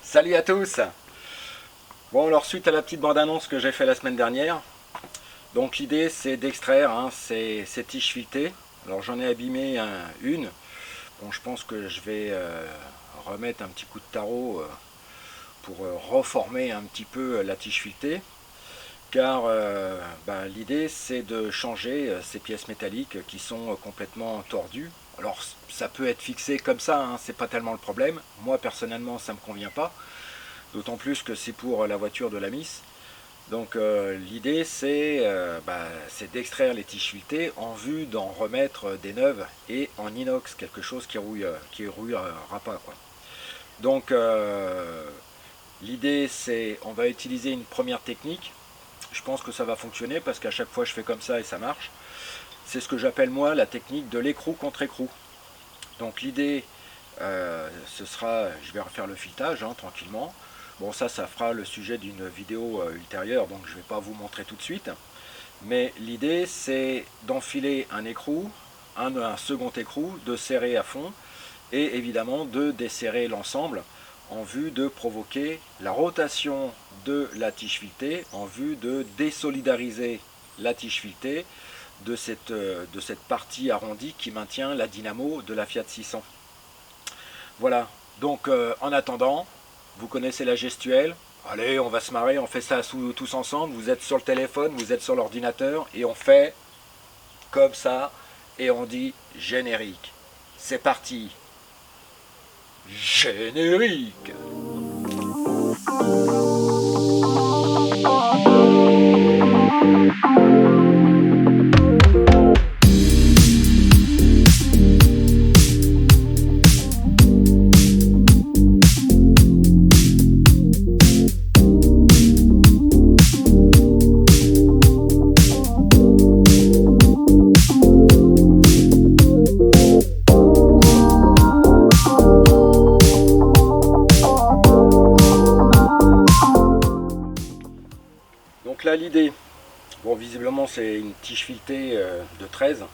Salut à tous. Bon, alors suite à la petite bande-annonce que j'ai fait la semaine dernière, donc l'idée c'est d'extraire ces tiges filetées. Alors j'en ai abîmé une. Bon, je pense que je vais remettre un petit coup de tarot pour reformer un petit peu la tige filetée. Car l'idée c'est de changer ces pièces métalliques qui sont complètement tordues. Alors ça peut être fixé comme ça, c'est pas tellement le problème. Moi personnellement ça me convient pas. D'autant plus que c'est pour la voiture de la Miss. Donc l'idée c'est d'extraire les tiges filetées en vue d'en remettre des neuves et en inox, quelque chose qui rouillera pas, quoi. Donc l'idée c'est, on va utiliser une première technique. Je pense que ça va fonctionner parce qu'à chaque fois je fais comme ça et ça marche. C'est ce que j'appelle moi la technique de l'écrou contre écrou. Donc l'idée ce sera, je vais refaire le filetage tranquillement. Bon, ça fera le sujet d'une vidéo ultérieure, donc je ne vais pas vous montrer tout de suite. Mais l'idée, c'est d'enfiler un écrou, un second écrou, de serrer à fond, et évidemment de desserrer l'ensemble en vue de provoquer la rotation de la tige filetée, en vue de désolidariser la tige filetée de cette partie arrondie qui maintient la dynamo de la Fiat 600. Voilà, donc en attendant, vous connaissez la gestuelle. Allez, on va se marrer, on fait ça tous ensemble. Vous êtes sur le téléphone, vous êtes sur l'ordinateur et on fait comme ça et on dit générique. C'est parti. Générique. Donc là l'idée, bon visiblement c'est une tige filetée de 13.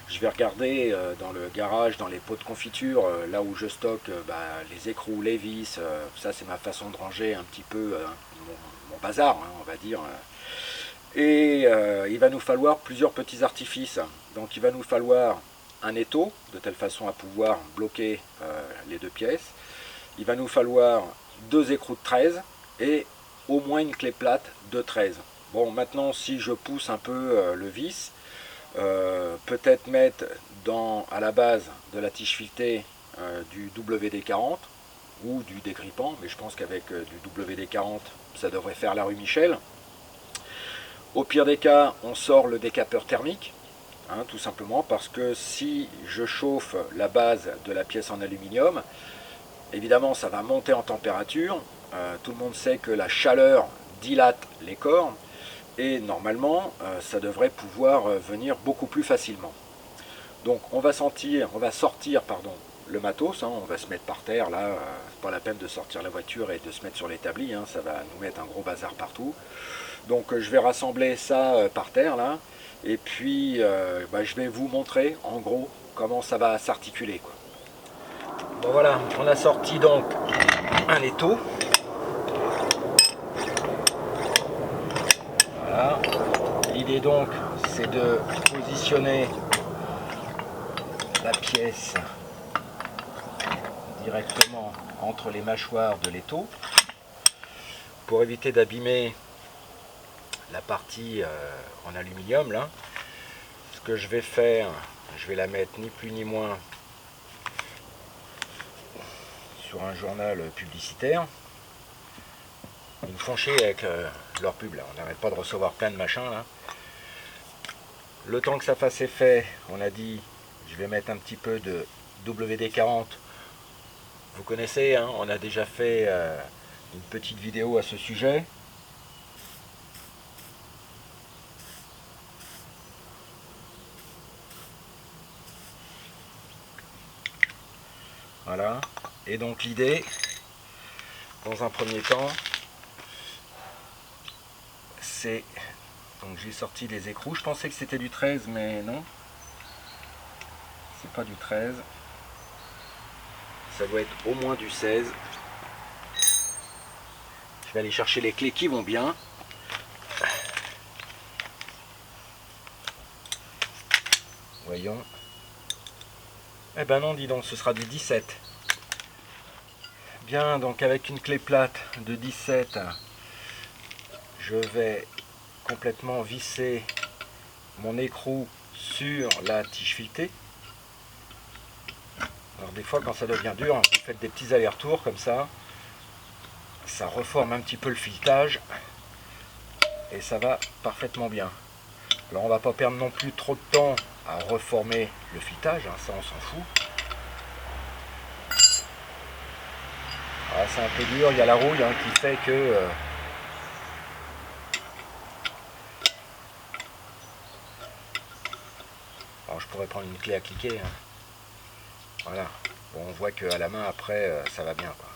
Je vais regarder dans le garage, dans les pots de confiture, là où je stocke les écrous, les vis, ça c'est ma façon de ranger un petit peu mon bazar, on va dire. Et il va nous falloir plusieurs petits artifices. Donc il va nous falloir un étau, de telle façon à pouvoir bloquer les deux pièces. Il va nous falloir deux écrous de 13 et au moins une clé plate de 13. Bon, maintenant si je pousse un peu le vis, peut-être mettre à la base de la tige filetée du WD-40 ou du dégrippant, mais je pense qu'avec du WD-40 ça devrait faire la rue Michel. Au pire des cas, on sort le décapeur thermique, tout simplement parce que si je chauffe la base de la pièce en aluminium, évidemment ça va monter en température. Tout le monde sait que la chaleur dilate les corps et normalement ça devrait pouvoir venir beaucoup plus facilement. Donc on va sortir le matos, on va se mettre par terre là, c'est pas la peine de sortir la voiture et de se mettre sur l'établi, ça va nous mettre un gros bazar partout. Donc je vais rassembler ça par terre là, et puis je vais vous montrer en gros comment ça va s'articuler. Bon voilà, on a sorti donc un étau. Voilà. L'idée donc c'est de positionner la pièce directement entre les mâchoires de l'étau pour éviter d'abîmer la partie en aluminium là. Ce que je vais faire, je vais la mettre ni plus ni moins sur un journal publicitaire. Ils me font chier avec leur pub là, on n'arrête pas de recevoir plein de machins là. Le temps que ça fasse effet, on a dit, je vais mettre un petit peu de WD-40. Vous connaissez, on a déjà fait une petite vidéo à ce sujet. Voilà, et donc l'idée, dans un premier temps, c'est, donc j'ai sorti les écrous, je pensais que c'était du 13, mais non, c'est pas du 13, ça doit être au moins du 16. Je vais aller chercher les clés qui vont bien. Voyons. Eh ben non, dis donc, ce sera du 17. Bien, donc avec une clé plate de 17, je vais complètement visser mon écrou sur la tige filetée. Alors des fois, quand ça devient dur, vous faites des petits allers-retours comme ça reforme un petit peu le filetage et ça va parfaitement bien. Alors on va pas perdre non plus trop de temps à reformer le filetage, hein, ça on s'en fout. Ah, c'est un peu dur, il y a la rouille hein, qui fait que alors je pourrais prendre une clé à cliquer. Hein. Voilà. Bon, on voit qu'à la main après ça va bien, quoi.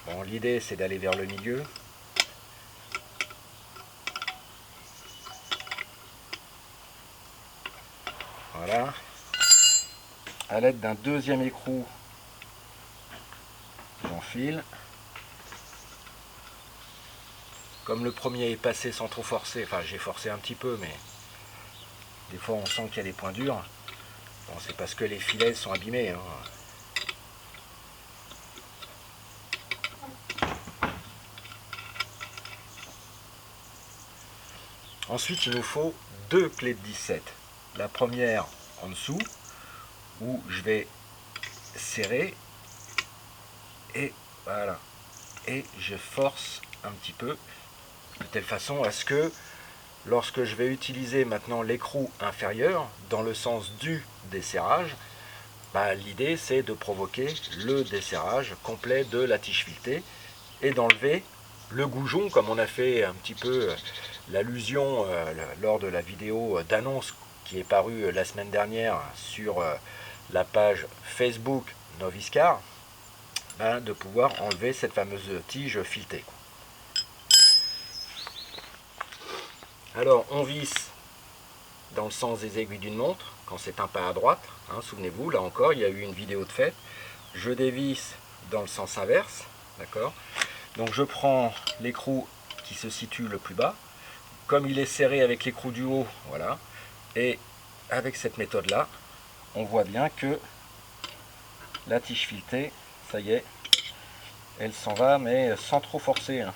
Bon, l'idée c'est d'aller vers le milieu. Voilà. À l'aide d'un deuxième écrou, j'enfile. Comme le premier est passé sans trop forcer, enfin j'ai forcé un petit peu, mais des fois on sent qu'il y a des points durs. Bon, c'est parce que les filets sont abîmés. Hein. Ensuite, il nous faut deux clés de 17. La première en dessous, où je vais serrer, et voilà. Et je force un petit peu, de telle façon à ce que, lorsque je vais utiliser maintenant l'écrou inférieur, dans le sens du desserrage, bah, l'idée c'est de provoquer le desserrage complet de la tige filetée et d'enlever le goujon, comme on a fait un petit peu l'allusion lors de la vidéo d'annonce qui est parue la semaine dernière sur la page Facebook Noviscar, ben, de pouvoir enlever cette fameuse tige filetée. Alors on visse dans le sens des aiguilles d'une montre quand c'est un pas à droite, hein, souvenez-vous, là encore il y a eu une vidéo de fait. Je dévisse dans le sens inverse, d'accord. Donc je prends l'écrou qui se situe le plus bas, comme il est serré avec l'écrou du haut, voilà, et avec cette méthode là, on voit bien que la tige filetée, ça y est, elle s'en va, mais sans trop forcer. Hein.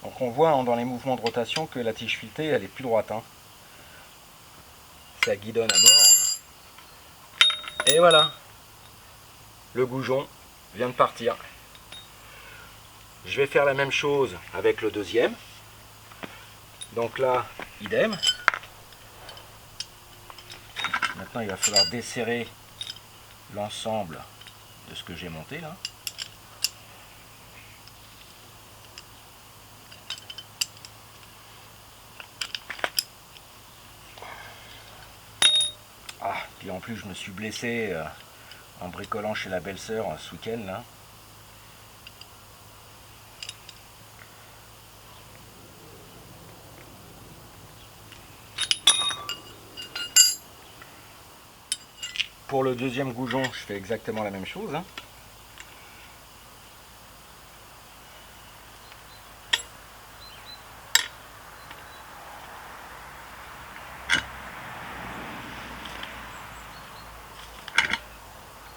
Donc on voit hein, dans les mouvements de rotation que la tige filetée, elle est plus droite. Hein. Ça guidonne à mort. Et voilà, le goujon vient de partir. Je vais faire la même chose avec le deuxième. Donc là, idem. Maintenant, il va falloir desserrer l'ensemble de ce que j'ai monté là. Ah, puis en plus, je me suis blessé en bricolant chez la belle-sœur ce week-end là. Pour le deuxième goujon, je fais exactement la même chose. Hein.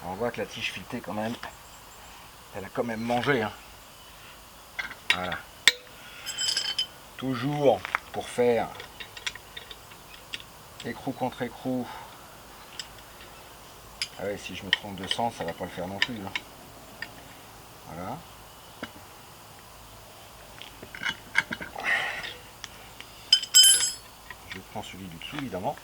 On voit que la tige filetée quand même, elle a quand même mangé. Hein. Voilà. Toujours pour faire écrou contre écrou. Ah ouais, si je me trompe de sens, ça va pas le faire non plus. Hein. Voilà. Je prends celui du dessous évidemment.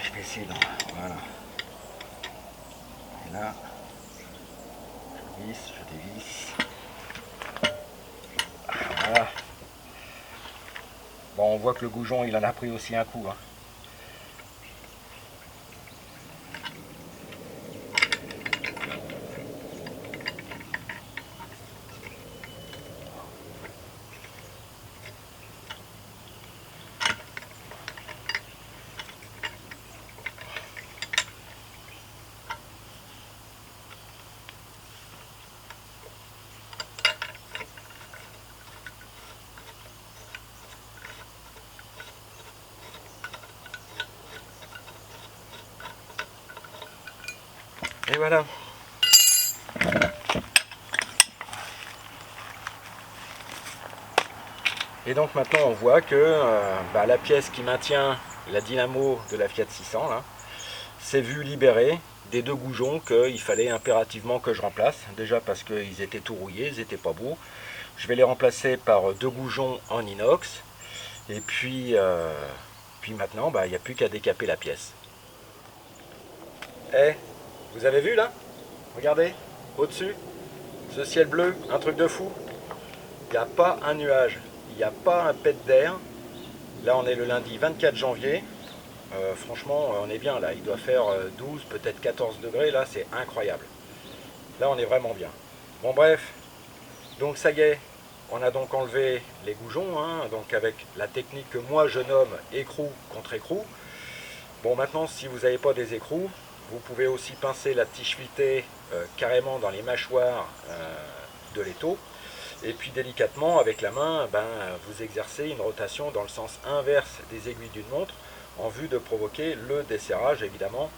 Je vais essayer de... Voilà. Et là, je visse, je dévisse. Voilà. Bon, on voit que le goujon il en a pris aussi un coup, hein. Et voilà. Et donc maintenant on voit que la pièce qui maintient la dynamo de la Fiat 600 là, s'est vue libérée des deux goujons qu'il fallait impérativement que je remplace. Déjà parce qu'ils étaient tout rouillés, ils n'étaient pas beaux. Je vais les remplacer par deux goujons en inox. Et puis maintenant, il n'y a plus qu'à décaper la pièce. Eh, vous avez vu là? Regardez, au-dessus, ce ciel bleu, un truc de fou. Il n'y a pas un nuage, il n'y a pas un pet d'air. Là, on est le lundi 24 janvier. Franchement, on est bien là. Il doit faire 12, peut-être 14 degrés. Là, c'est incroyable. Là, on est vraiment bien. Bon, bref. Donc, ça y est. On a donc enlevé les goujons, hein, donc avec la technique que moi je nomme écrou contre écrou. Bon, maintenant, si vous n'avez pas des écrous, vous pouvez aussi pincer la tige filetée carrément dans les mâchoires de l'étau. Et puis délicatement, avec la main, vous exercez une rotation dans le sens inverse des aiguilles d'une montre en vue de provoquer le desserrage, évidemment,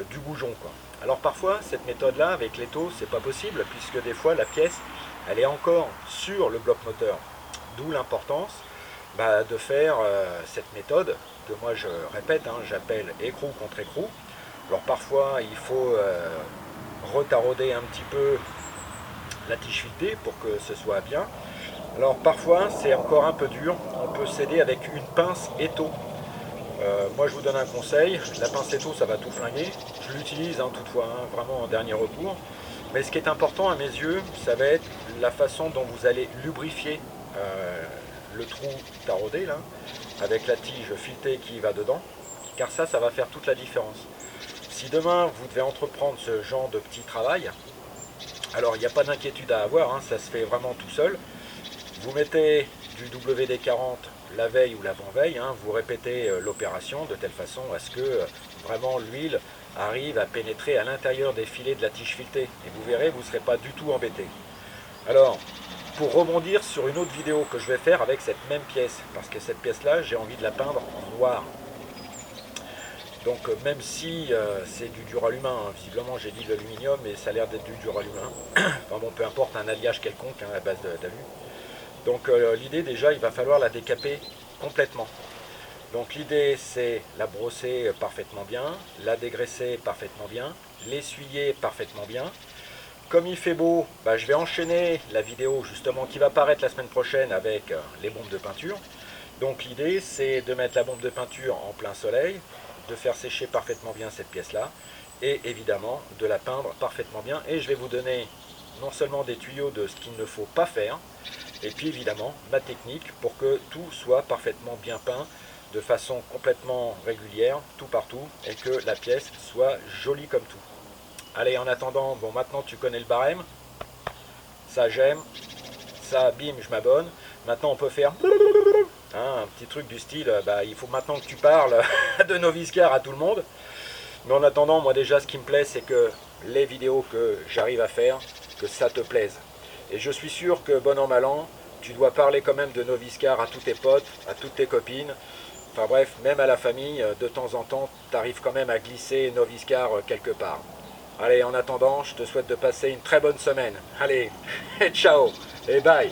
du goujon, quoi. Alors parfois, cette méthode-là, avec l'étau, c'est pas possible, puisque des fois, la pièce, elle est encore sur le bloc moteur. D'où l'importance de faire cette méthode, que moi je répète, hein, j'appelle écrou contre écrou. Alors parfois, il faut retarauder un petit peu la tige filetée pour que ce soit bien. Alors parfois c'est encore un peu dur, on peut s'aider avec une pince étau. Moi je vous donne un conseil, la pince étau ça va tout flinguer, je l'utilise toutefois, hein, vraiment en dernier recours. Mais ce qui est important à mes yeux, ça va être la façon dont vous allez lubrifier le trou taraudé là, avec la tige filetée qui va dedans, car ça va faire toute la différence. Si demain vous devez entreprendre ce genre de petit travail, alors il n'y a pas d'inquiétude à avoir, hein, ça se fait vraiment tout seul. Vous mettez du WD-40 la veille ou l'avant-veille, hein, vous répétez l'opération de telle façon à ce que vraiment l'huile arrive à pénétrer à l'intérieur des filets de la tige filetée. Et vous verrez, vous ne serez pas du tout embêté. Alors, pour rebondir sur une autre vidéo que je vais faire avec cette même pièce, parce que cette pièce-là, j'ai envie de la peindre en noir. Donc même si c'est du duralumin, hein, visiblement j'ai dit de l'aluminium, mais ça a l'air d'être du duralumin. Enfin bon, peu importe, un alliage quelconque, hein, à base d'alu. Donc l'idée déjà, il va falloir la décaper complètement. Donc l'idée c'est la brosser parfaitement bien, la dégraisser parfaitement bien, l'essuyer parfaitement bien. Comme il fait beau, je vais enchaîner la vidéo justement qui va paraître la semaine prochaine avec les bombes de peinture. Donc l'idée c'est de mettre la bombe de peinture en plein soleil, de faire sécher parfaitement bien cette pièce là et évidemment de la peindre parfaitement bien. Et je vais vous donner non seulement des tuyaux de ce qu'il ne faut pas faire, et puis évidemment ma technique pour que tout soit parfaitement bien peint de façon complètement régulière, tout partout, et que la pièce soit jolie comme tout. Allez, en attendant, bon maintenant tu connais le barème, ça j'aime, ça bim je m'abonne, maintenant on peut faire un petit truc du style, il faut maintenant que tu parles de Noviscar à tout le monde. Mais en attendant, moi déjà ce qui me plaît c'est que les vidéos que j'arrive à faire, que ça te plaise. Et je suis sûr que bon an mal an, tu dois parler quand même de Noviscar à tous tes potes, à toutes tes copines. Enfin bref, même à la famille, de temps en temps, tu arrives quand même à glisser Noviscar quelque part. Allez, en attendant, je te souhaite de passer une très bonne semaine. Allez, ciao et bye.